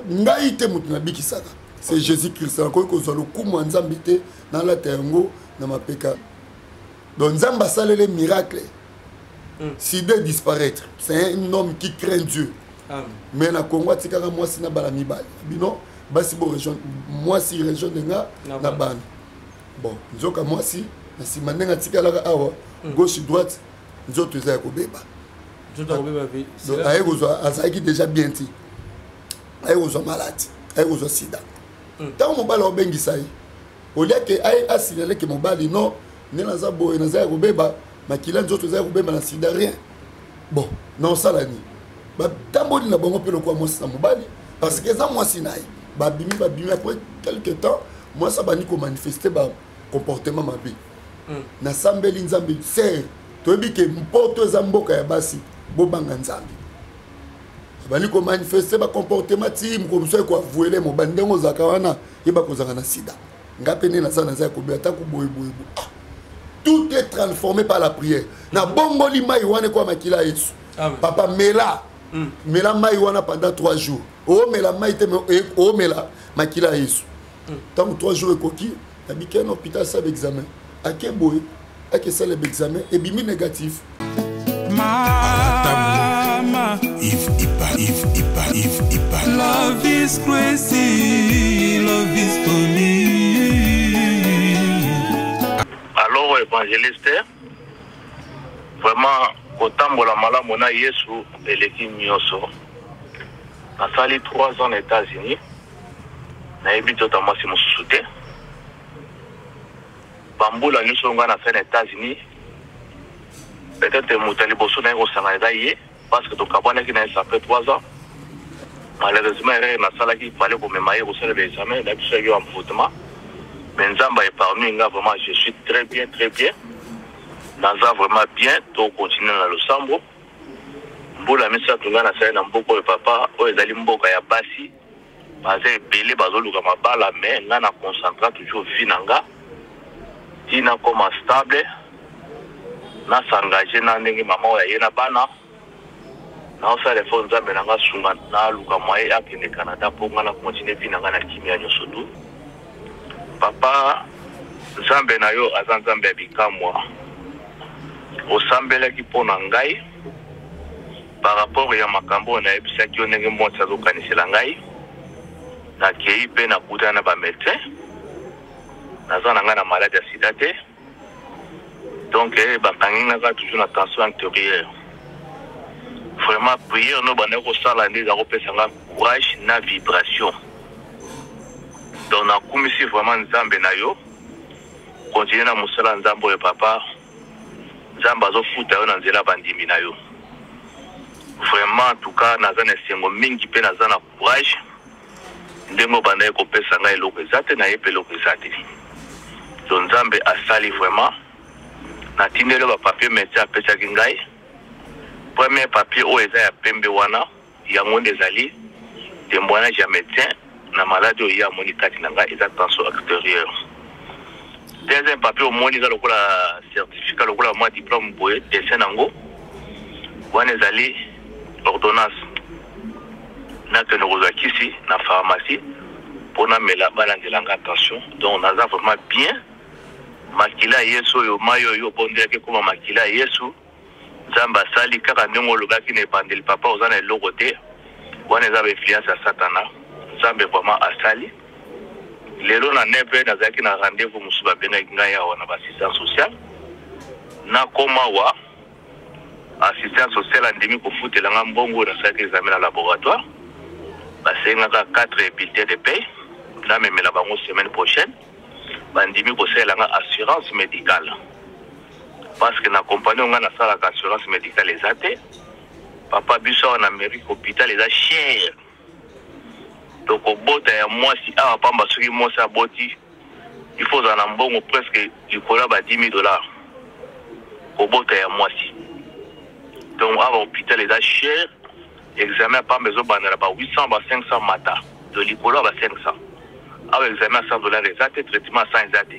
ngai te mutu na bikisaka c'est Jésus-Christ encore que zo le kumu nzambe te na la tengo na mapeka donc nzamba sale les miracles sida disparaître c'est un homme qui craint Dieu. Mais na Congo tikaka moi si na bala mibali bino basi bo région moi si région nga na ban bon nzoka moi si na si manenga tikala awa gauche droite nzoto za ko beba nzoto ko beba vi donc ayo zo azaki déjà bien ti ayo zo malade ayo zo sida tant mobali obengisa yi au lieu que ay a signalé que mobali non ne na za bo na za ko beba makila nzoto za ko beba na sida rien bon non ça la ni ba tamboli na bango pe le quoi moi ça mobali parce que ça moi sinai ba bimi après quelque temps moi ça bani ko manifester ba comportement mabe na sambeli nzambe c'est to bi ke mpoto za mboka ya basi bo banga nzambe bani ko manifester ba comportement tim ko mso ko avouer mo bandengo zakawana yeba ko zanga na sida ngapene na sana za ko be atako boy tout est transformé par la prière na bongo lima iwane kwa makila yesu papa mela mela mai wana pendant 3 jours oh mela mai te oh mela makila yesu tant que 3 jours ekoki habité un hôpital ça examen à Keboy à que ça l'examen et bimi négatif mama if love is crazy love is funny. Alors évangéliste vraiment kotambola malamu na Yesu eleki nyonso nasali 3 ans aux États-Unis nayebi tota mwasi mosusu te bambula nyonso nga na fait aux États-Unis peut-être moto liboso na kosanga eza ye parce que tokabwanaki na ça fait 3 ans malheureusement nasalaki fallait komema ye kosala l'examen na biso yo envoûtement mais nzamba épargné nga vraiment je suis très bien naza vraiment bien to continuer na losambo mbula misa tunga na sai na mboko ya papa o ezali mboka ya basi baze belé bazoluka mabala mais nga na concentrer toujours vie nanga tina comme stable na s'engager na ndenge mama ya yena bana na osa le fond nzambe nanga sunga na luka moye akende Canada pour nga na continuer vie nanga na kimia nyoso tu papa nzambe na yo azanzambe bikamwa osambelaki mpona ngai par rapport ya makambo na ebisaki yo ndenge mwasi azokanisela ngai nakei mpe nakutana na bamédecin naza na ngai na malade ya sida te donc bakangingaka toujours na tension antérieure vraiment prière no bandaki kosala nde eza kopesa nga courage na vibration donc nakumisi vraiment nzambe na yo continue na mosala nzambe oyo papa nzamba azofuta yo na nzela bandimi na yo vraiment en tout cas naza na esengo mingi mpe naza na courage ndenge obandaki kopesa ngai eloko eza te naye mpe eloko eza te so nzambe asali vraiment natindeli bapapier médecin apesaki ngai premier papier oyo eza ya pembe wana yango nde ezali témoignage ya médecin na maladi oyo ye amoni kati na ngai eza tension artérieure. Deuxième papier au moins ils ont le certificat le moi diplôme boye dessin nango wana ezali ordonnance na que nous ici na pharmacie pour na mela bana ndelanga attention donc on a vraiment bien makila yesu yo mayo yo bondé ke kuma makila yesu zamba sali kaka ndongo lobaki ne bandeli papa ozana eloko te wana eza influence ya satana zambe vraiment asali lelo na nebe nazaki na rendez-vous musuba benga ngai awa na assistance sociale na koma wa assistance sociale andimi kofutela nga mbongo na saki examen na laboratoire basenga ka 4 bulletins de paie na memela bango semaine prochaine bandimi kosela nga assurance médicale parce que na compagnie nga na sala ka assurance médicale ezate papa biso na Amérique hôpital eza cher. Donc au bout de moi si à pamba soki moi ça boti il faut en ambongo presque du collab à $10,000 au bout de moi si donc à l'hôpital est cher examen pas besoin banana ba 800 ba 500 mata de l'icolo ba 500 à examen $100 exact traitement sans exact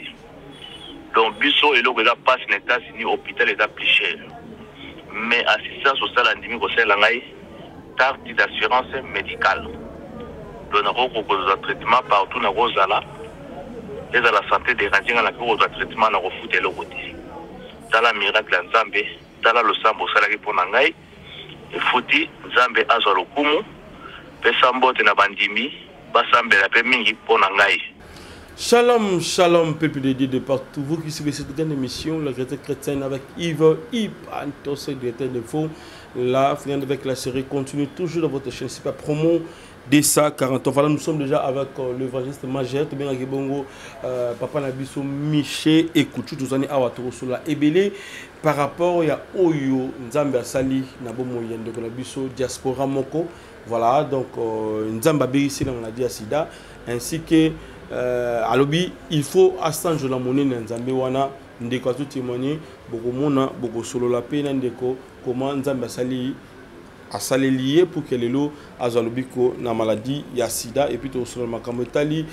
donc biso et le gars passe les États-Unis hôpital est plus cher mais assistance sociale andimi ko sala ngai carte d'assurance médicale. donc nakokozwa traitement partout nakozala eza la santé dérangée na kokozwa traitement na kofuta eloko te tala miracle ya nzambe tala losambo osalaki mpo na ngai efuti nzambe azwa lokumu pesa mbote na bandimi basambela mpe mingi mpo na ngai. Shalom, shalom, peuple de Dieu de partout. Vous qui suivez cette grande émission, la Chrétienne chrétienne avec Yves Antos, directeur de faux. Là, finir avec la série continue toujours dans votre chaîne. C'est pas promo de ça, 40 ans. Voilà, nous sommes déjà avec l'évangéliste majeur, tout bien avec Bongo, Papa Nabiso, Miché et Kouchou, tous années à Watoro sur la Ebélé. Par rapport à Oyo, Nzamba Sali, Nabomo Yende, Nabiso, Diaspora Moko. Voilà, donc Nzamba Bérissi, on a dit à Sida, ainsi que. Alobi, il faut assanger la monnaie dans Nzambe wana ndeko tout témoigner beaucoup mona beaucoup solo la paix ndeko comment Nzambe asali lié pour que les lots azalobi ko na maladie ya sida et puis to solo makambo tali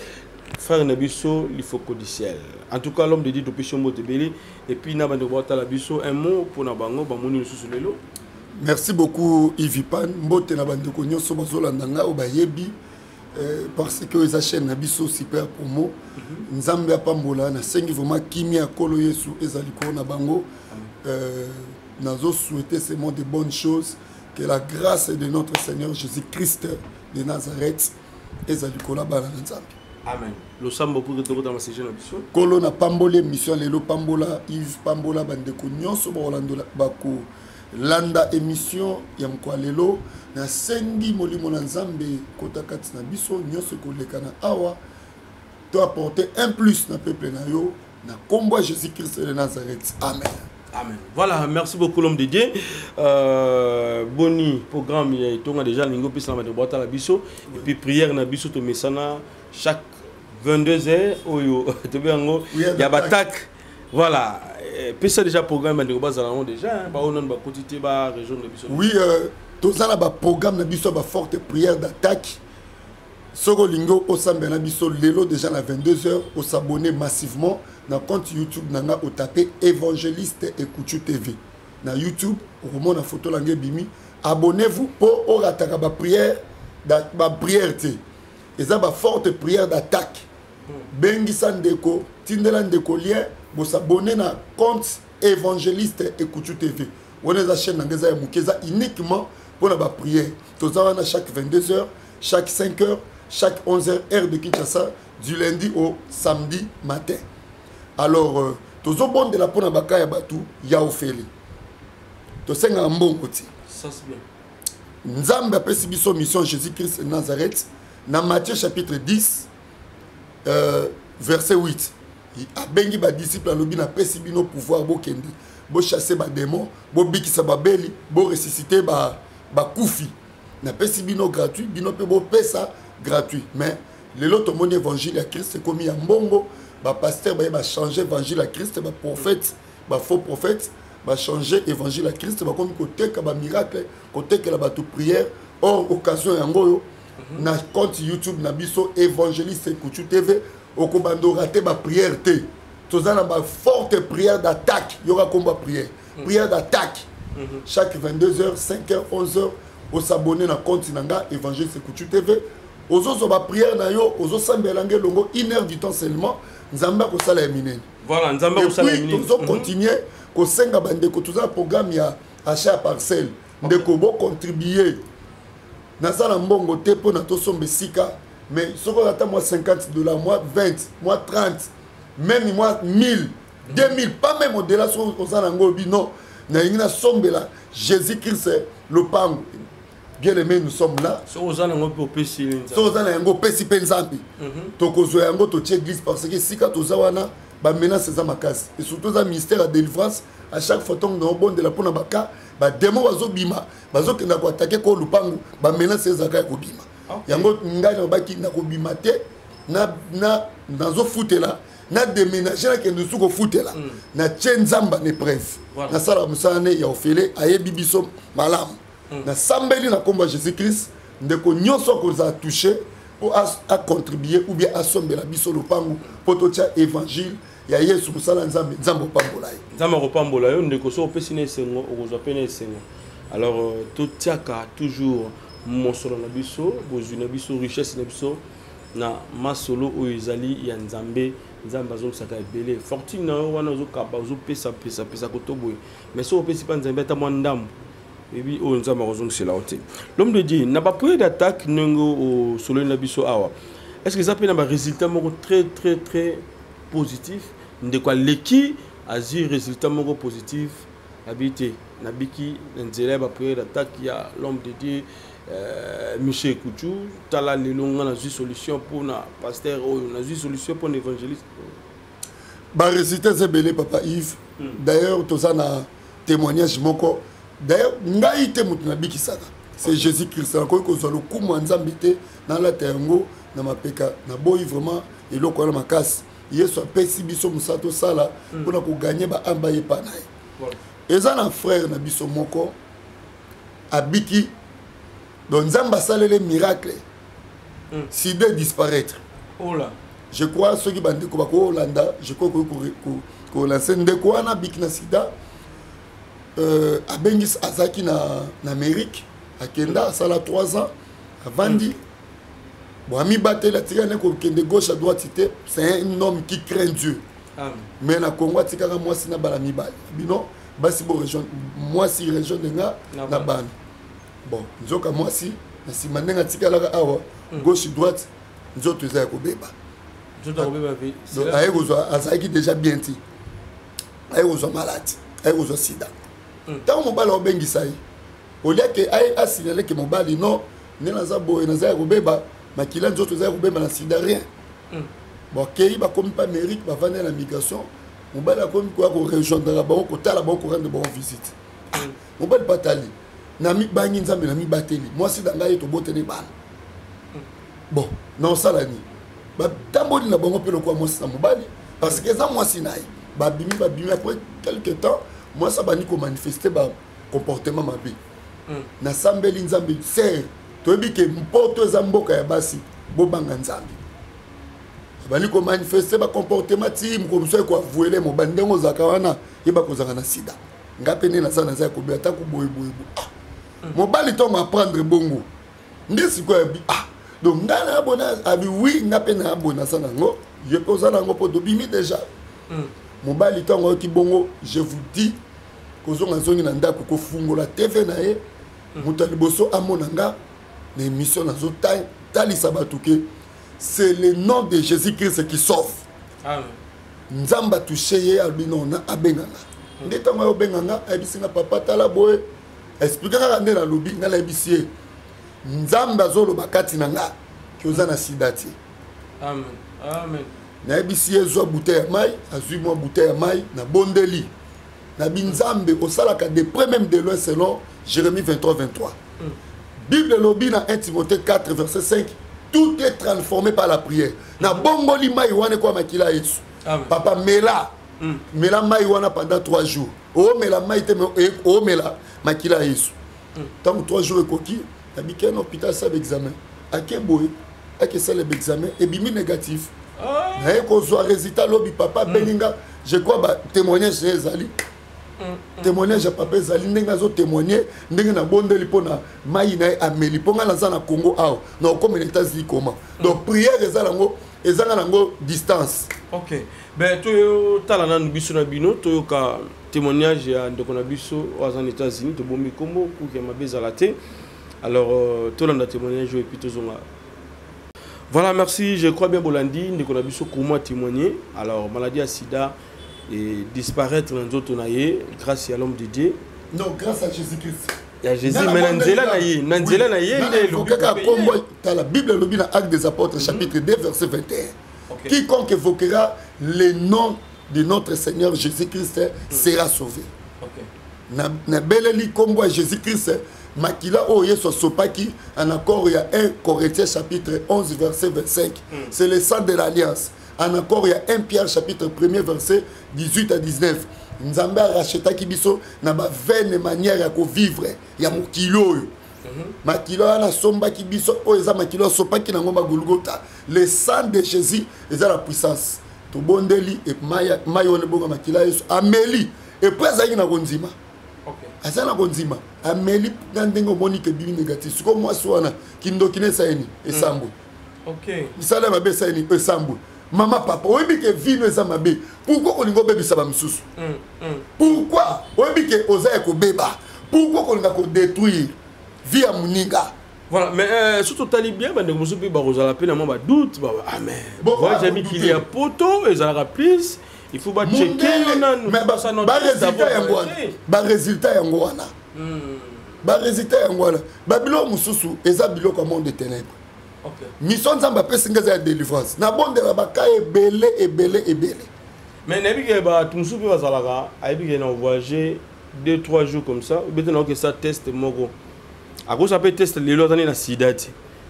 frère Nabiso il faut codiciel. En tout cas l'homme de dit d'option motebeli et puis na bande bota la biso un mot pour na bango ba moni sous les lots. Merci beaucoup Ivipan mbote na bande ko nyoso bazolanda nga o bayebi. Parce que les chaînes Nabiso super promo Nzambe apambola na sengi vraiment kimia kolo Yesu ezaliko na bango nazo souhaiter ces mots de bonnes choses que la grâce de notre Seigneur Jésus-Christ de Nazareth ezaliko la bana Nzambe. Amen. Le sambo pour retourner dans ma séjour Nabiso. Kolo na pambolé mission lelo pambola Yves pambola bande ko nyonso ba Orlando bako landa émission ya mkwalelo na sengi molimo na Nzambe kota kati na biso nyonso koleka na awa to apporter un plus na peuple na yo na kombo Jésus-Christ de Nazareth. Amen. Amen. Voilà, merci beaucoup l'homme de Dieu. Boni programme il y a déjà lingo pisa na de boîte à la biso et puis prière na biso to mesana chaque 22h oyo to bengo ya batak. Voilà. Pesa déjà programme de base à déjà ba on ba quantité ba région de biso. Oui, tous ça ba programme na biso ba forte prière d'attaque. Soko lingo osambe na biso lelo déjà na 22h au s'abonner massivement na compte YouTube nanga au taper évangéliste et Kouchou TV. Na YouTube au moment na photo langé bimi abonnez-vous pour au rataka ba prière ba prière té. Et ça ba forte prière d'attaque. Bengi sandeko tindela ndeko lien vous s'abonner na compte évangéliste et Kouchou TV. On est la chaîne d'Angeza Moukeza uniquement pour la prière. Tous à chaque 22h, chaque 5h, chaque 11h, heure de Kinshasa, du lundi au samedi matin. Alors, tous au bon de la pona bakaya batu, ya ofeli. Tous un bon côté. Ça c'est bien. Nzambe a fait son mission Jésus-Christ de Nazareth. Dans Matthieu chapitre 10, verset 8. A bengi ba disciple alobi na pesi bino pouvoir bo kende bo chasser ba démon bo bikisa ba beli bo ressusciter ba kufi na pesi bino gratuit bino pe bo pesa gratuit mais lelo to mon évangile à Christ c'est comme ya mbongo ba pasteur ba changer évangile à Christ ba prophète ba faux prophète ba changer évangile à Christ ba comme côté ka ba miracle côté que la ba tout prière or occasion yango yo na compte YouTube na biso évangéliste Kouchou TV au commando raté ma prière té tous en ma forte prière d'attaque il y aura combat prière prière d'attaque chaque 22h 5h 11h au s'abonner na compte nanga évangéliste Kouchou TV aux autres ma prière na yo aux autres sambelange longo 1 heure du temps seulement nzamba ko sala minene voilà nzamba ko sala minene tous continuer ko senga bande ko tous un programme ya achat parcelle ndeko bo contribuer na sala mbongo te po na to sombe sika. Mais ce qu'on attend, moi, $50, moi, 20, moi, 30, même moi, 1000, 2000, pas même au-delà, non. Nous sommes là. Jésus-Christ, le pan. Bien aimé, nous sommes là. Si vous avez un peu de péché, vous avez un peu de péché, vous avez un peu de église parce que si vous avez un peu de menace, c'est ma case. Et surtout, dans le ministère de délivrance, à chaque fois que nous avons bon de la Ponabaka, les démons vont bima, ils vont attaquer le pan, les menaces, c'est Zaka bima. Yango ngai na baki na ko bimate na zo futela na déménager na kendo suko futela na tshenzamba ne preuve na sala musane ya ofele ayebi biso malamu na sambeli na komba Jésus-Christ ndeko nyonso ko za toucher pour à contribuer ou bien à sombela biso lopangu poto tia évangile ya Yesu musala nzambe nzambo pambola nzambo pambola yo ndeko so pesine sengo okozwa pene sengo alors tout tiaka toujours mosolo na biso bozwi na biso richesse na biso na masolo oyo ezali ya nzambe nzambe azongisaka ebele fortune na yo wana ozokaba ozopesa kotoboye mais so opesi mpa nzambe ata mwa ndambo ebi oyo nzambe akozongisela yo te. L'homme de Dieu na bapoye d'attaque ndenge osololi na biso awa est-ce que eza mpe na barésultat moko très très très positif ndeko aleki azwi résultat moko positif abi te nabiki na nzela ya bapoye d'attaque ya l'homme de Dieu Michel Kouchou tala lelo nga na zwi solution pour na pasteur oyo na zwi solution pour l'évangéliste ba résultat c'est belé papa Yves. D'ailleurs tout ça na témoignage moko d'ailleurs ngai te mutu na bikisaka c'est Jésus Christ encore ko zalo kumu nzambi te na la tengo na mapeka na boyi vraiment eloko na makasi yesu apesi biso musato sala pour na ko gagner ba amba yepa na ye eza na frère na biso moko abiki donc nzamba salele miracle si de disparaître oh là je crois ceux qui bandeko bako Hollanda je crois que lancer ndeko wana biki na sida abengis azaki na Amérique akenda sala 3 ans avandi bon ami batela tika ne ko kende gauche à droite c'est un homme qui craint Dieu. Amen. Mais na Congo tika ka moi sina bala mibali bino basi bo région moi si région nga na ban bon nzoka moi si na si manenga tika la awa gauche droite nzoto za ko beba nzoto ko beba vi donc ayo zo azaki déjà bien ti ayo zo malade ayo zo sida tant mobali obengisa yi olia ke ay asignaler que mobali non ne naza boye naza ko beba makila nzoto za ko beba na sida rien bon kei ba comme pas mérite ba vendre la migration mobali comme quoi ko rejoindre ba ko tala ba ko rendre bon visite mobali patali na mi bangi nzambe na mi bateli moi si danga yeto botene bana bon non ça la ni ba tamboli na bango pe lokwa moi sa mobali parce que ça moi si naï ba bimi après quelque temps moi ça bani ko manifester ba comportement mabe na sambeli nzambe ser to bi ke mpoto za mboka ya basi bo banga nzambe bani ko manifester ba comportement ti ko mso ko avouer mo bandengo zakawana yeba ko zaka na sida ngapene na sana za ko be ata ko boye mo bali to apprendre bongo ndesi ko bi donc ndana abona abi oui ngapene abona sana ngo je pose na ngo po dobimi déjà mo bali to ngo ki bongo je vous dis ko zonga zongi na ndako ko fungola TV na ye mutaliboso amonanga na émission na zo tali sabatuke c'est le nom de Jésus-Christ qui sauve. Amen. Nzamba touché ye albino na abenganga. Ndeta ngo obenganga abisinga papa tala boy. Expliquera na la lobby na la bisie. Nzamba zolo bakati nanga ki ozana sidati. Amen. Amen. Na bisie zo bouteille mai, azui mo bouteille mai na bondeli. Na binzambe osalaka de près même de loin selon Jérémie 23:23. Bible lobby na 1 Timothée 4 verset 5. Tout est transformé par la prière. Na bongoli mai wana kwa makila Yesu. Papa mela. Mela mai wana pendant 3 jours. Oh mela mai te oh mela makila Yesu. Tant que 3 jours ekoki, tabiki un hôpital ça examen. Akeboy, ake ça l'examen et bimi négatif. Na eko zo résultat lobi papa belinga, je crois ba témoignage ezali. Témoignage à papa ezali ndenge zo témoigner ndenge na bondeli pona mai na ameli ponga na za na Congo aw na comme les États-Unis comment donc prière ezalango ezanga distance. OK ben to tala na biso na bino to ka témoignage ya ndeko na biso aux États-Unis to bombi kombo ku ke mabeza la te alors to landa témoignage et puis to zonga. Voilà, merci, je crois bien Bolandi ndeko na biso comment témoigner alors maladie à sida et disparaître dans d'autres naïe grâce à l'homme de Dieu. Non, grâce à Jésus-Christ. Il y a Jésus, mais Nanzela naïe, Nanzela naïe, la Bible le dans Actes des Apôtres chapitre 2 verset 21. Quiconque évoquera le nom de notre Seigneur Jésus-Christ sera sauvé. Na beleli kombo Jésus-Christ makila o yeso sopaki en accord il y a 1 Corinthiens chapitre 11 verset 25. C'est le sang de l'alliance. En accord, il y a 1 Pierre chapitre 1er verset 18 à 19. Nzambe racheta ki biso na ba vaine manière ya ko vivre ya mokilo yo. Makilo na somba ki biso o eza makilo sopa ki na ngomba Golgotha. Le sang de Jésus eza la puissance. To bondeli et mayo ne bonga makila yeso ameli et puis azaki na konzima. OK. azana konzima ameli ndengo monique bibi négatif siko moi swana kindokine saini esambo OK misala mabe saini esambo mama papa oyebi ke vino eza mabe pourquoi kolingo bebisa ba misusu pourquoi oyebi ke oza ko beba pourquoi kolinga ko détruire vie ya muninga. Voilà, mais surtout tali bien, ben de monsieur puis barozala pe na moi doute, ah mais voilà j'ai mis qu'il y a poteau et ça la plus, il faut pas checker mais ça non ba résultat yango wana. Ba résultat yango wana. Ba bilo mususu eza bilo comme monde de ténèbres. OK. Mission nzamba pe singa za délivrance. Na bonde ba ka ebele. Mais nabi ke ba tumusu pe bazalaka, aibi ke na voyager 2-3 jours comme ça, ou bien que ça teste moko. À cause après test les lots dans la sida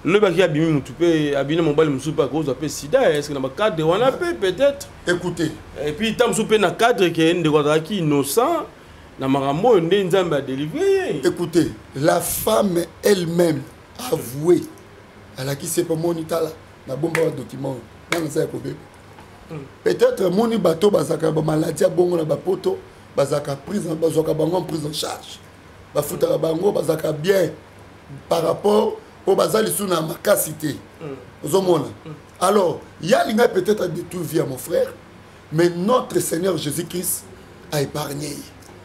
le baki abimi mutupe abine mobile musupa à cause après sida est-ce que dans cadre on a peut-être écoutez et puis tam soupe na cadre que ndeko qui innocent na marambo ndé nzamba a délivré. Écoutez, la femme elle-même avouée à la qui c'est pas monita là na bomba document na ça ko be peut-être moni bateau bazaka ba maladie bongo na ba poto bazaka prise en bazaka bango prise en charge ba futaka bango bazaka bien par rapport au bazali sous na makasité ozomona. Alors il y a l'inga peut-être de tout vie à mon frère mais notre Seigneur Jésus-Christ a épargné.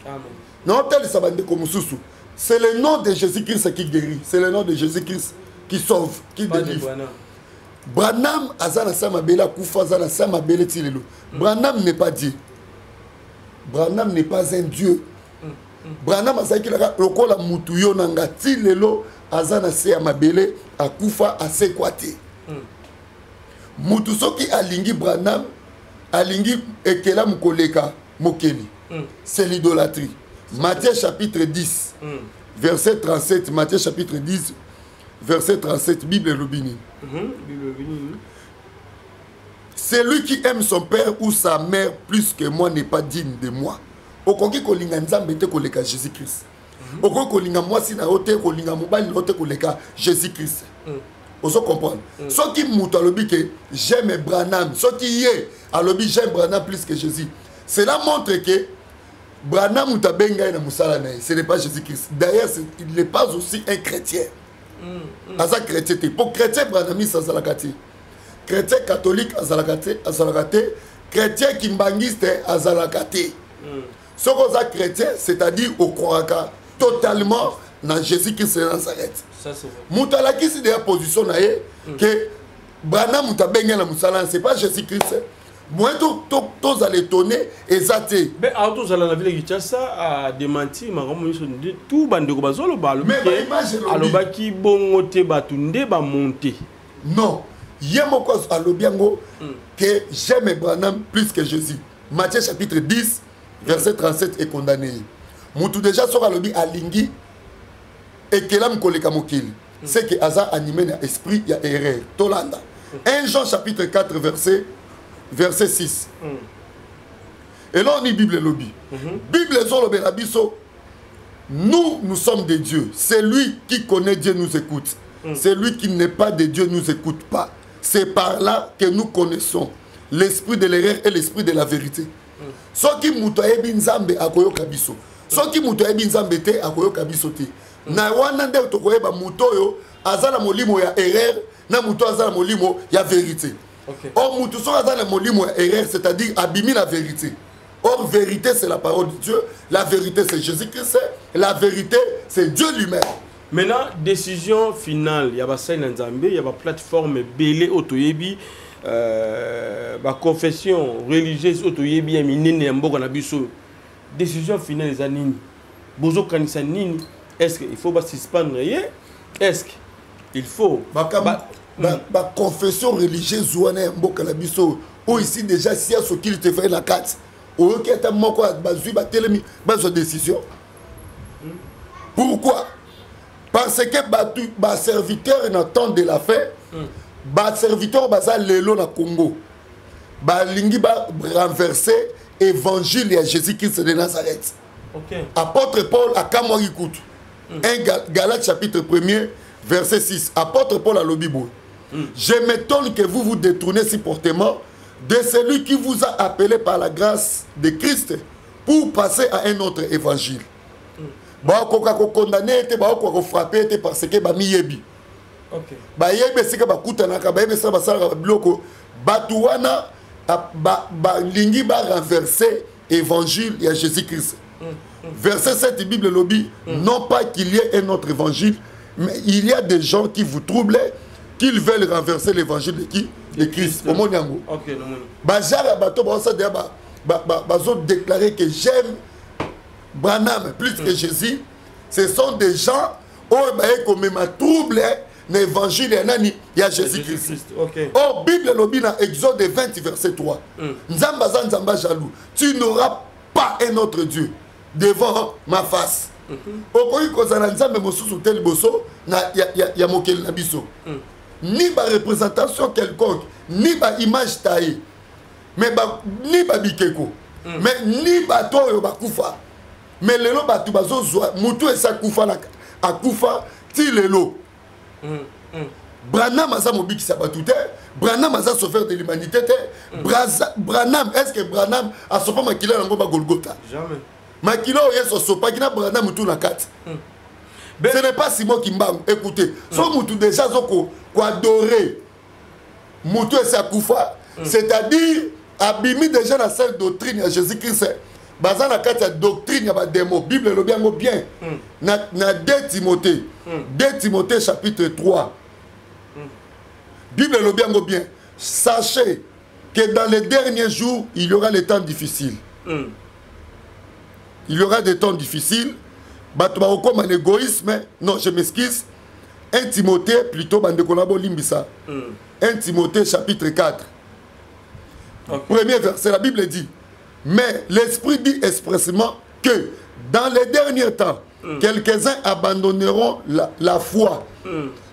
Amen. Non tel sabande comme susu c'est le nom de Jésus-Christ qui guérit, c'est le nom de Jésus-Christ qui sauve, qui délivre. Branham azana sama bela kufa azana sama bela tilelo. Branham n'est pas Dieu. Branham n'est pas un Dieu. Branham azaki la lokola mutu yo nanga tilelo azana se ya mabele akufa asekwate. Mutu soki alingi Branham alingi ekela mukoleka mokeli. C'est l'idolâtrie. Matthieu chapitre 10 verset 37, Matthieu chapitre 10 verset 37, Bible Lubini. Celui qui aime son père ou sa mère plus que moi n'est pas digne de moi. Okongi kolinga nzambe te koleka Jésus-Christ. Okongi kolinga mwasi na yote kolinga mobali yote koleka Jésus-Christ. Oso comprendre. Ce qui muto alobi que j'aime Branham, ce qui est alobi j'aime Branham plus que Jésus. Cela montre que Branham mutabenga na musala na, ce n'est pas Jésus-Christ. D'ailleurs, il n'est pas aussi un chrétien. Asa chrétien, pour chrétien Branham ça zalakati. Chrétien catholique azalakati, chrétien kimbangiste azalakati. Ce qu'on a chrétien, c'est-à-dire au croaka totalement dans Jésus-Christ de Nazareth. Ça c'est vrai. Mutalaki c'est des positions que Branham mutabenga na musala, c'est pas Jésus-Christ. Moi, tous allez étonner et zater. Mais à tous à la ville de Kinshasa a démenti, tout bande de bazolo balo. Mais alobaki bongote batunde ba monter. Non, yemoko alobiango que j'aime Branham plus que Jésus. Matthieu chapitre 10 verset 37 est condamné. Mutu déjà sur alobi alingi et que l'âme koleka mokili. C'est que Aza animé na esprit ya erreur. Tolanda. 1 Jean chapitre 4 verset 6. Et là on dit Bible lobby. Bible zolobe la biso. Nous sommes des dieux. C'est lui qui connaît Dieu nous écoute. C'est lui qui n'est pas de Dieu nous écoute pas. C'est par là que nous connaissons l'esprit de l'erreur et l'esprit de la vérité. Ce qui mutoye binzambe akoyoka biso. Ce qui mutoye binzambe te akoyoka biso te. Na wana nde tokoyeba mutoyo azala molimo ya erreur na muto azala molimo ya vérité. Okay. Or, mutu so azala molimo ya erreur, c'est-à-dire abimi la vérité. Or, vérité, c'est la parole de Dieu. La vérité, c'est Jésus-Christ. La vérité, c'est Dieu lui-même. Maintenant, décision finale. Il y a pas ça Nzambe, il y a pas plateforme belé otoyebi, confession religieuse otoyebi aminene mboka na biso. Décision finale les anini. Bozo kanisa nini? Est-ce qu'il faut pas suspendre? Est-ce qu'il faut la confession religieuse ouane mboka la biso ou ici déjà si à ce qu'il te fait la carte ou qui est moko bazui ba telemi bazo décision. Pourquoi? Parce que ba serviteur n'attend de la fin ba serviteur baza lelo na Congo ba lingi ba renverser évangile à Jésus-Christ de Nazareth. Okay. Apôtre Paul à Kamorikout. 1 Galates chapitre 1er verset 6. Apôtre Paul à Lobibo. Je m'étonne que vous vous détournez si fortement de celui qui vous a appelé par la grâce de Christ pour passer à un autre évangile. bakoka ko condamner te bakoka ko frapper te parce que ba miyebi OK ba yebe sika bakutana ka ba yebe sala basala biloko batu wana ba lingi ba renverser évangile ya Jésus-Christ. Verset 7 Bible lobby non pas qu'il y ait un autre évangile mais il y a des gens qui vous troublent qu'ils veulent renverser l'évangile de qui? De Christ. Au monde yango. OK, non mon. Bazara bato ba ça bazo déclarer que j'aime Branham plus que Jésus. Ce sont des gens oh ba comme ma trouble l'évangile ya nani ya Jésus-Christ. OK. Oh Bible lobby na Exode 20 verset 3. Nzamba za nzamba jaloux. Tu n'auras pas un autre Dieu devant ma face. Okoyi kozala nzambe mosusu tel boso na ya mokeli na biso. Ni ba représentation quelconque, ni ba image taillée. Mais ni ba bikeko. Mais ni ba to yo bakufa. Mais lelo batu bazo zwa mutu esa kufa na akufa ti lelo. Branham aza mobikisa batu te, Branham aza sauveur de l'humanité te. Branham, est-ce que Branham a sauvé makila nango ba Golgotha? Jamais. Makila yeso sopa kina Branham mutu na kati. Ce n'est pas Simon Kimbangu. Écoutez, son mutu déjà zoko ko adorer mutu esa kufa, c'est-à-dire abimi déjà la seule doctrine à Jésus-Christ. Bazan la kati ya doctrine ya ba démon. Bible le bien bien. Na 2 Timothée. 2 Timothée chapitre 3. Bible le bien. Sachez que dans les derniers jours, il y aura les temps difficiles. Il y aura des temps difficiles. Batba comme un égoïsme. Non, je m'excuse. 1 Timothée, plutôt, Bandekolabo Limbisa. 1 Timothée chapitre 4. Premier verset, la Bible dit. Mais l'Esprit dit expressément que dans les derniers temps, quelques-uns abandonneront la foi.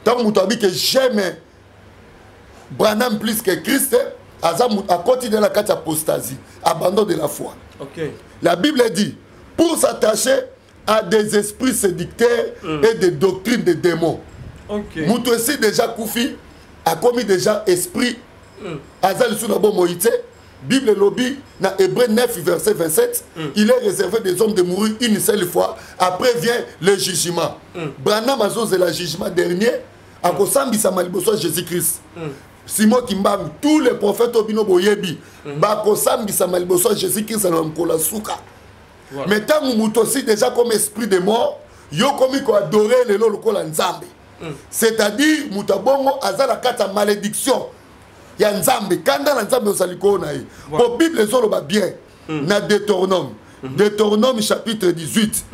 Tant que que j'aime Branham plus que Christ, à côté de la carte apostasie, abandon de la foi. La Bible dit, pour s'attacher à des esprits séducteurs et des doctrines de démons. Moutou aussi déjà Koufi a commis déjà esprit. Azal sous la bonne moïse. Bible lobby, dans Hébreux 9, verset 27, il est réservé des hommes de mourir une seule fois. Après vient le jugement. Branham Azos est le jugement dernier. À Kosambi Samaliboso Jésus-Christ. Simon Kimbam, tous les prophètes Obino Boyebi. Bakosambi Samaliboso Jésus-Christ dans Mkola Souka. Mais tant que nous aussi déjà comme esprit de mort, yo comme il adorer le lokola nzambe. C'est-à-dire, Moutabongo Azala Kata malédiction. Il y a Nzambe, quand dans Nzambe osaliko na yi. Pour Bible zolo ba bien. Na Deutéronome. Deutéronome chapitre 18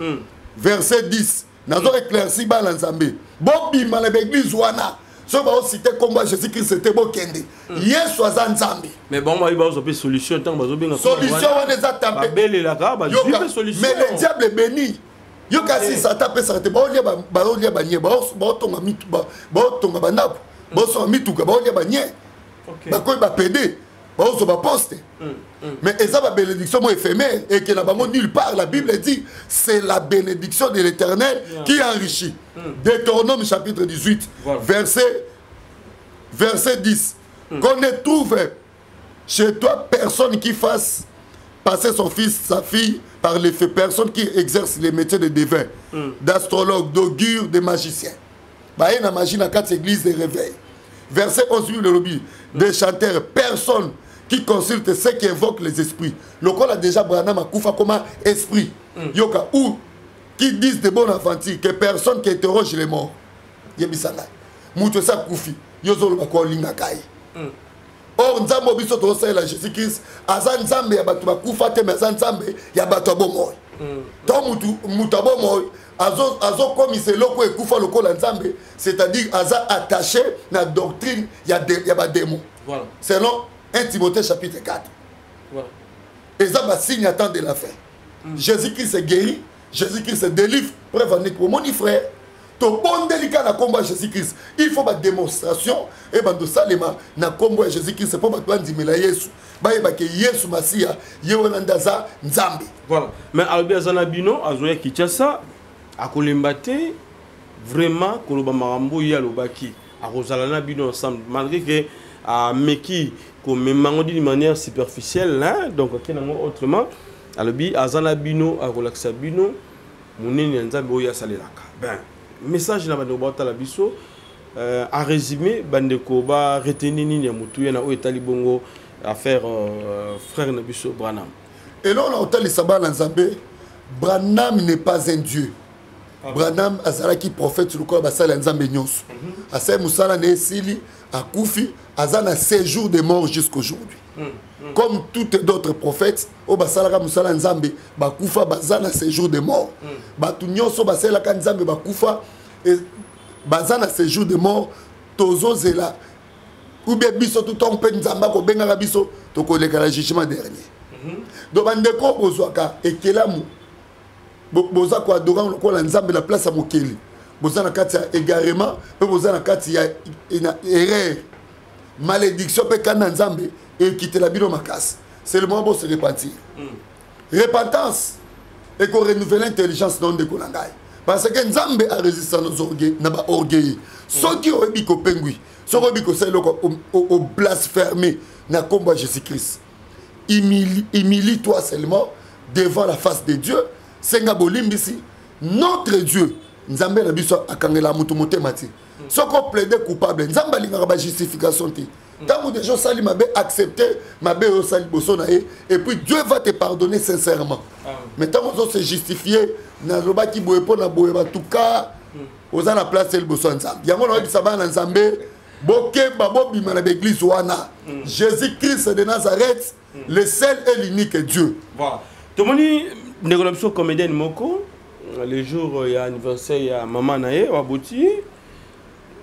verset 10. Nazo éclairci ba Nzambe. Bobi ma l'église wana. So ba citer comme Jésus-Christ c'était bo kende. Yesu aza Nzambe. Mais bon ba ba zo pe solution tant ba zo bien solution wana za tampe. Belle la ka ba zo solution. Mais le diable est béni. Yo kasi sa tape sa te ba olia ba nye ba tonga mitu ba tonga ba napo. Ba so mitu ka ba olia ba nye. Bakoi ba pédé, baozo ba poste. Mais eza ba bénédiction mo éphémère et que la bango nulle part la Bible dit c'est la bénédiction de l'Éternel qui enrichit. Deutéronome chapitre 18 verset 10. Qu'on ne trouve chez toi personne qui fasse passer son fils, sa fille par les faits, personne qui exerce les métiers de devin, d'astrologue, d'augure, de magicien. Bah y a magie dans 4 églises de réveil. Verset 11, le lobby, des chanteurs, personne qui consulte ceux qui invoquent les esprits. Le col a déjà Branham Akoufa comme esprit. Yoka, ou qui disent de bonnes aventures, que personne qui interroge les morts. Yebisanga. Moutoussa Koufi, Yozolo Bako Lingakai. Or, Nzambo Biso Tosa la Jésus-Christ, Azan Zambe Yabatu Bakoufa, Temazan Zambe Yabatu Abomoy. Tant Moutabo Moy. Azo comme il se loko et koufa loko la Nzambe, c'est-à-dire aza attaché la doctrine y a ba démon. Voilà. Selon 1 Timothée chapitre 4. Voilà. Et ça va signe à temps de la fin. Jésus-Christ est guéri, Jésus-Christ se délivre. Preuve en est pour mon frère. To bon délicat na combat Jésus-Christ. Il faut ma démonstration et bando salema na combat Jésus-Christ c'est pas ba ndimela Yesu. Ba yeba ke Yesu Masia yewana ndaza Nzambe. Voilà. Mais Albi azana bino azoya Kinshasa à Kolimbate, vraiment, Koloba Marambo y a l'obaki. À Rosalana Bino ensemble, malgré que à Meki, comme même dit de manière superficielle, hein, donc autrement, Albi, à Zanabino, à Relaxa Bino, monene ya nzambe oyo asalelaka. Ben message na bandeko baotala biso en résumé bandeko ba retenir nini ya mutu ya na oyo etali bongo affaire frère na biso Branham. Et là on a otali sabana nzambe Branham n'est pas un dieu. Branham azalaki prophète sur le corps basala nzambe nyonso. Asa musala ne sili akufi azana séjour de mort jusqu'aujourd'hui. Comme toutes d'autres prophètes, au basala musala nzambe bakufa bazana séjour de mort. Batu nyonso basala ka nzambe bakufa et bazana séjour de mort tozo zela ou bien biso tout on peut nzamba ko benga biso to ko le jugement dernier. Donc bandeko bozwaka ekelamu boza ko adorer ko la nzambe la place à mokeli. Boza na kati ya égarement, pe boza na kati ya erreur. Malédiction pe kana nzambe et quitter la bino makasi. C'est le moment pour se repentir. Repentance et qu'on renouvelle l'intelligence non de Konangai. Parce que nzambe a résisté à nos orgueils, n'a pas orgueil. Ceux qui ont dit qu'on pengui, ceux qui ont dit qu'on s'est au blasphémé, n'a combat Jésus-Christ. Humilie-toi seulement devant la face de Dieu. Senga bolimbisi, notre Dieu, nzambe na biso akangela mutu motemati. Soko plaide coupable, nzamba linga ba justification ti. Tant que des gens sali mabe accepter mabe o sali boso na et puis Dieu va te pardonner sincèrement. Mais tant qu'on se justifier na loba ki boye po na boye ba tout cas oza na place el boso nzambe. Yango na bisaba na nzambe boke babo bima na l'église wana. Jésus-Christ de Nazareth, le seul et l'unique Dieu. Voilà. Tomoni négociation comédienne moko le jour il y a anniversaire il y a maman nae waboti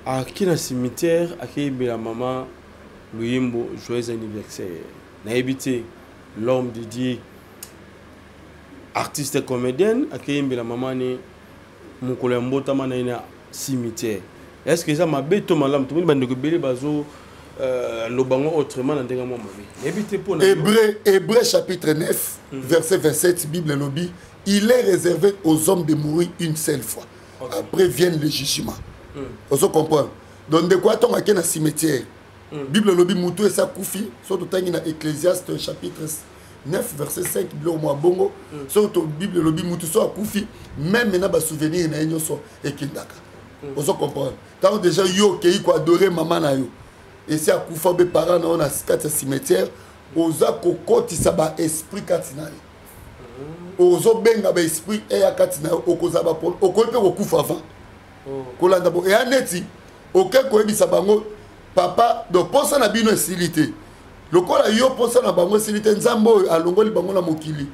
à kina cimetière à la maman Luyimbo joyeux anniversaire na habité l'homme de Dieu artiste comédienne à la maman ne mukolo mbota mana ina cimetière. Est-ce que ça m'a béto malam tout le monde bande ko belé bazo Lobango autrement Hébreux chapitre 9 verset 27 Bible lobby il est réservé aux hommes de mourir une seule fois. Après viennent les jugements. On se comprend. Donc de quoi on a un cimetière. Bible lobby moutou et sa koufi surtout dans Ecclésiaste chapitre 9 verset 5 Bible au bongo surtout Bible lobby moutou so koufi même maintenant ba souvenir na nyoso et kindaka. On se comprend. Tant déjà yo qui ko adorer maman na yo. Et si à Koufa be parents on a 4 cimetières oza kokoti sa ba esprit katina ozo benga ba esprit e ya katina okoza ba pol okope ko kufa avant kolanda bo e aneti oke ko ebisa bango papa do posa na bino esilité lokola yo posa na bango esilité nzambo alongoli bango na mokili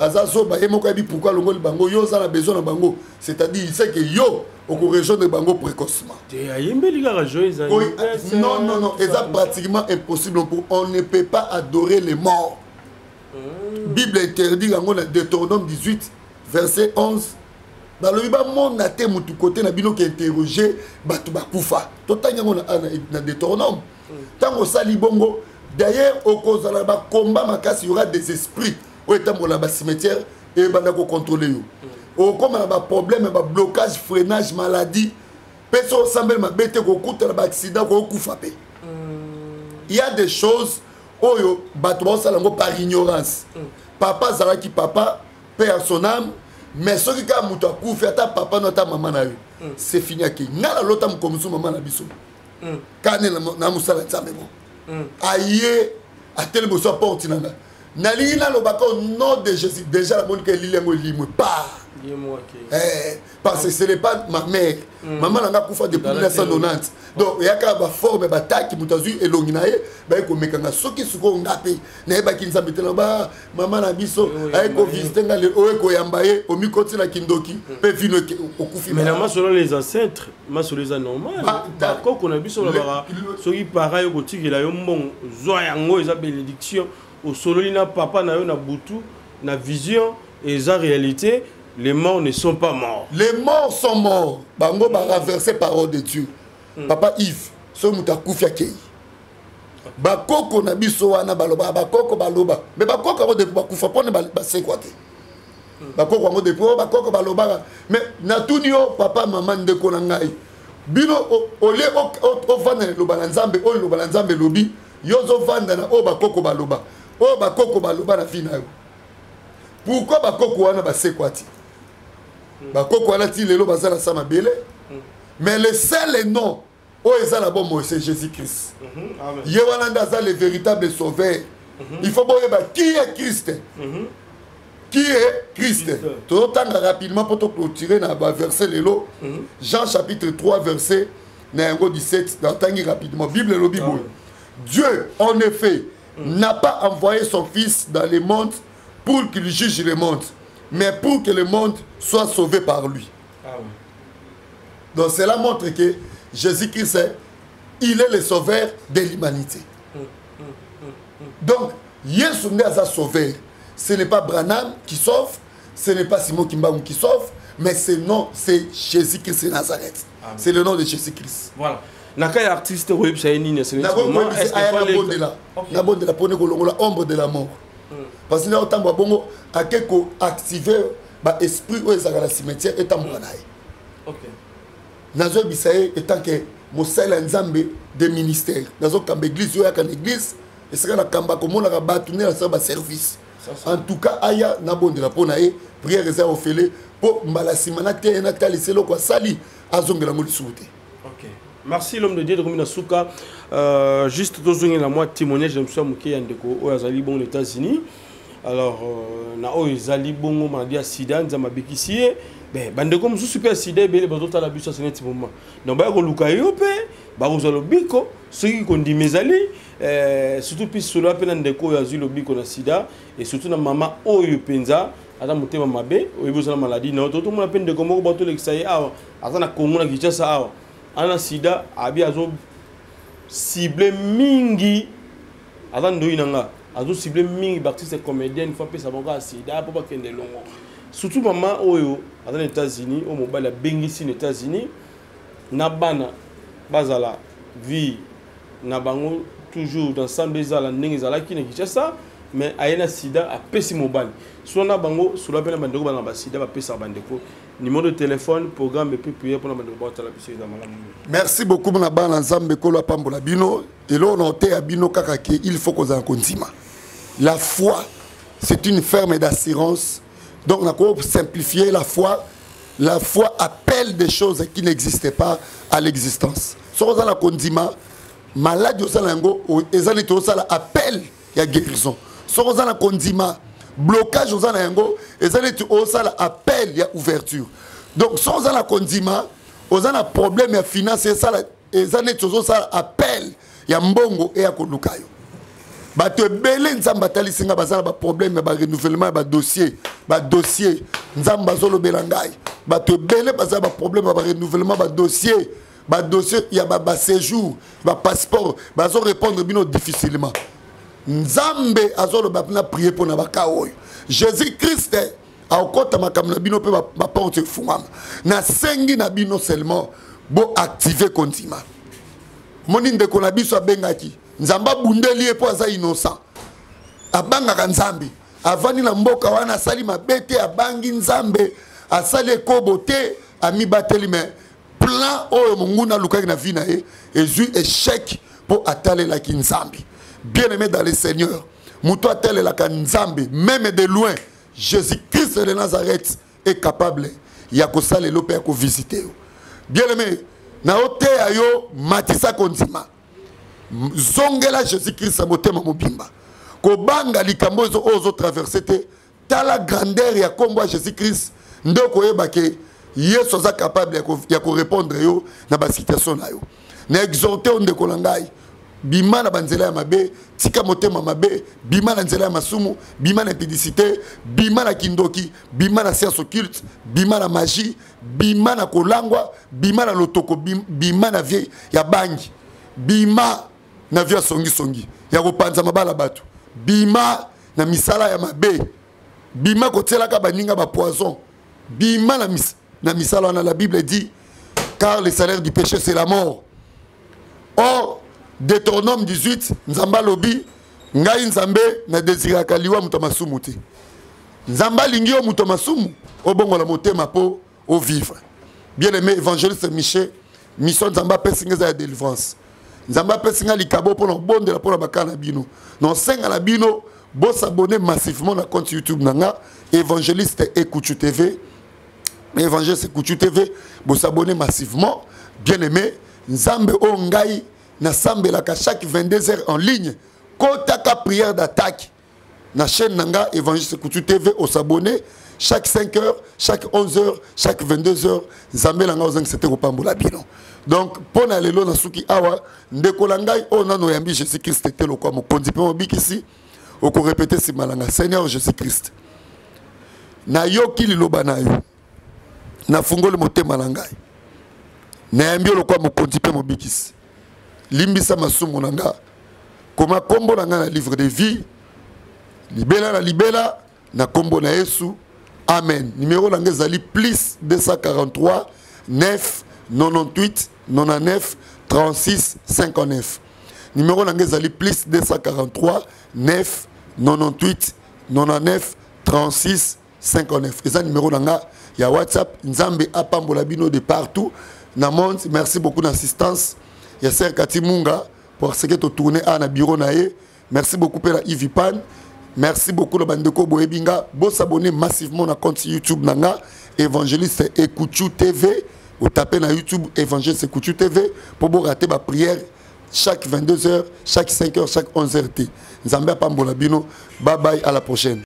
azazo ba yemoko ebi pourquoi alongoli bango yo za na besoin na bango c'est-à-dire il sait que yo au région de Bango précocement. Non, non, non, c'est pratiquement impossible. On ne peut pas adorer les morts. Bible interdit dans Deutéronome 18, verset 11. Dans le Bible, mon athée, mon tout côté, n'a bino qui interrogé, Batouba Koufa. Tout le temps, dans Deutéronome. Tant que ça, Libongo, d'ailleurs, au cause de la combat, il y aura des esprits. Au état de la cimetière, et Banako contrôler. Au comme un problème, un blocage, freinage, maladie, personne semble m'abêter au coup de l'accident, au coup frappé. Il y a des choses où battement salango par ignorance. Papa zalaki papa, père son âme, mais ce qui a mouta coup fait ta papa notre maman na eu. C'est fini à qui? N'a l'autre comme son maman na biso. Quand na musala nzambe bon. Aïe, à tel bosso porte nanga. Nali na lobako nom de Jésus déjà la monde que lilengo limwe pas. Parce que ce n'est pas ma mère. Maman n'a pas fait depuis 1990. Donc il y a une forme de taille qui est longue. Il y a une chose qui est longue. Il y a une chose qui est longue. Maman a dit ça. Il y a une visite. Il y a une chose mais là, selon les ancêtres, selon les anormales, d'accord qu'on a vu sur le bara, ceux qui pareil au tigre, il a un bon zoyango, il a bénédiction. Au solo, il n'a papa, n'a eu na boutou, na vision et la réalité. Les morts ne sont pas morts. Les morts sont morts. Bango va renverser parole de Dieu. Papa Yves, ce muta kufia kei. Bakoko na biso wana baloba, bakoko baloba. Mais bakoko ngo de bakufa pone ba c'est quoi te. Bakoko ngo de bakoko baloba. Mais na tunio papa maman de konangai. Bino ole o vanda loba na nzambe, o loba na nzambe lobi, yozo vanda na o bakoko baloba. O bakoko baloba na fina yo. Pourquoi bakoko wana ba c'est quoi te? bakoko alati lelo bazala sama bele mais le seul nom oh ezala bon c'est Jésus-Christ yewana za le véritable sauveur il faut boyeba qui est Christ qui est Christ tout tanga rapidement pour te clôturer na verset lelo Jean chapitre 3 verset 17 tangi rapidement Bible lo Bible Dieu en effet n'a pas envoyé son fils dans le monde pour qu'il juge le monde mais pour que le monde soit sauvé par lui. Donc cela montre que Jésus-Christ, il est le sauveur de l'humanité. Donc, Yesu n'est pas sauveur. Ce n'est pas Branham qui sauve, ce n'est pas Simon Kimbaum qui sauve, mais c'est Jésus-Christ de Nazareth. C'est le nom de Jésus-Christ. Voilà. Nakaya artiste web c'est une c'est la ombre de la mort. Parce que nous avons activé l'esprit où ils ont la cimetière et tant OK. Nous avons dit étant que Mosela Nzambe des ministères. Nous avons dit l'église où il église et c'est la kamba comme on a bâtonné la service. En tout cas, aya na bon de la ponae prière réserve au félé pour malasimana te na talise lo kwa sali azongela mo lisouté. OK. Merci l'homme de Dieu de Komina Souka. Juste deux la moi témoignage de M. Mouké Yandeko aux États-Unis aux États-Unis. Alors na aux États-Unis bongo maladie sida nzama bekisi ben bandeko musu super sida bele bazota la biso c'est un moment. Donc ba ko luka yope ba ko zalo biko ceux qui kondi mezali surtout puis cela pena ndeko ya zilo biko na sida et surtout na mama oyo penza ata mutema mabe oyo bozala maladie na toto mona pende ko moko bato leksaye awa ata na Congo na Kinshasa awa ana sida abi azo cible mingi ata ndoyi nanga azo cible mingi baptiste comédienne fois pe sabonga sida po bakende longo surtout maman oyo ata na États-Unis au mobile bengisi na États-Unis na bana bazala vie na bango toujours dans sambezala ndenge zala ki na Kinshasa mais ayena sida a pesi mobile soit na bango sur la pena bandeko bana ba sida ba pesa bandeko numéro de téléphone programme et puis prier pour la bandeko ba la biso dans malamu. Merci beaucoup na bana nzambe ko la pambola bino et là on noté à bino kaka ke il faut qu'on en continue. La foi c'est une ferme d'assurance. Donc on a simplifier la foi. La foi appelle des choses qui n'existaient pas à l'existence. So on a condima malade au salango ezali to sala appel ya guérison. So on a condima blocage aux anango ezali to sala appel ya ouverture. Donc so on a condima aux ana problème ya financier sala ezali to sala appel ya mbongo et ya kolukayo. Bato belé nzamba talisinga bazala ba problème ba renouvellement ba dossier nzamba zolo belangai bato belé bazala ba problème ba renouvellement ba dossier il y a ba séjour ba passeport bazo répondre bino difficilement nzambe azolo ba prier pour na ba kaoyo Jésus Christ a okota makamna bino pe ba porte fungama na sengi na bino seulement bo activer continua moninde ko na biso abengaki nzamba bundeli epo aza innocent abanga nzambe avani na mboka wana sali mabete abangi nzambe asali ekobote ami bateli mais plan oyo munguna lukaki na vina et échec pour atteler la kinzambe bien aimé dans le Seigneur muto atteler la kinzambe même de loin Jésus-Christ de Nazareth est capable ya ko sala le père ko visiter bien aimé na ote ayo matisa konzima zongela Jésus-Christ a motema mobimba ko banga likambo ozo traverser ta la grandeur ya kombo Jésus-Christ ndoko yeba ke Yesu za capable ya ko répondre yo na ba situation na yo na exhorter ndeko langai bima na banzela ya mabe tika motema mabe bima na nzela ya masumu bima na impudicité bima na kindoki bima na science occulte bima na magie bima na kolangwa bima na lotoko bima na vie ya bangi bima na via songi ya kopanza mabala batu bima na misala ya mabe bima kotela ka baninga ba poison bima na misala na la Bible dit car le salaire du péché c'est la mort. Or Deutéronome 18 nzamba lobi ngai nzambe na désira kaliwa mutamasumu te nzamba lingio mutamasumu obongola motema po au vivre. Bien aimé évangéliste Michel mission nzamba pesingeza ya délivrance nzamba pesinga likabo pour bonde la pour la bakana bino non senga la bino bo s'abonner massivement na compte YouTube nanga évangéliste Ekuchu TV Évangile c'est Kouchou TV, vous s'abonnez massivement. Bien aimé, Nzambe Ongai, Nasambelaka chaque 22h en ligne. Kotaka prière d'attaque. Na chaîne Nanga, Évangile c'est Kouchou TV, vous s'abonnez. Chaque 5h, chaque 11h, chaque 22h, Nzambe Langa Ozang c'était au Pambola Bino. Donc, pour na lelo na suki awa, ndekolangai o nano yambi Jésus Christ était le quoi mo kondipe mo bikisi, o ko répéter si malanga Seigneur Jésus Christ. Na yoki liloba na yo. Na fungoli motema na ngai. Na yambi le quoi mo kondipe mo bikisi. Limbisa masumu na nga. Koma kombo na nga na livre de vie. Libela na libela na kombo na Yesu. Amen. Numéro na nga zali plus 243 9 98 99 36 59. Numéro d'Angezali plus 243 9 98 99 36 59. Et ça numéro d'Anga, il y a WhatsApp, Nzambe Apambola Bino de partout. Namond, merci beaucoup d'assistance. Il y a Ser Kati Munga pour ce que tu tourné à na bureau nae. Merci beaucoup pour la Ivipan. Merci beaucoup le bandeko Boebinga. Bon s'abonner massivement à compte YouTube Nanga. Évangéliste Ekouchou TV. Vous tapez dans YouTube Évangile c'est Kouchou TV pour vous rater ma prière chaque 22h, chaque 5h, chaque 11h. Nzambe Pambola Bino. Bye bye, à la prochaine.